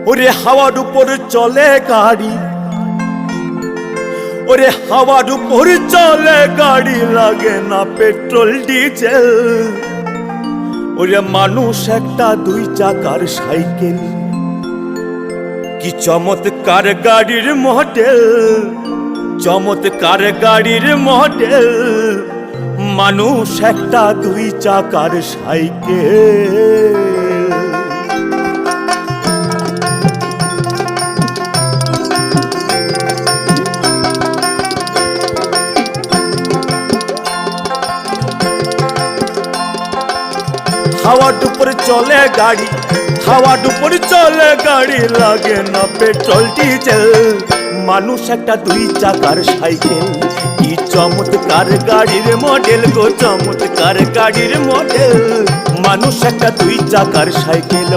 ওরে হাওয়ার উপর চলে গাড়ি, ওরে হাওয়ার উপর চলে গাড়ি, লাগে না পেট্রোল ডিজেল। ওরে মানুষ একটা দুই চাকার সাইকেল, কি চমৎকার গাড়ির মডেল, চমৎকার গাড়ির মডেল। মানুষ একটা দুই চাকার সাইকেল। হাওয়ার উপরে চলে গাড়ি, হাওয়ার উপরে চলে গাড়ি, লাগে না পেট্রোল ডিজেল। মানুষ একটা দুই চাকার সাইকেল, কি চমৎকার গাড়ির মডেল গো, চমৎকার গাড়ির মডেল। মানুষ একটা দুই চাকার সাইকেল।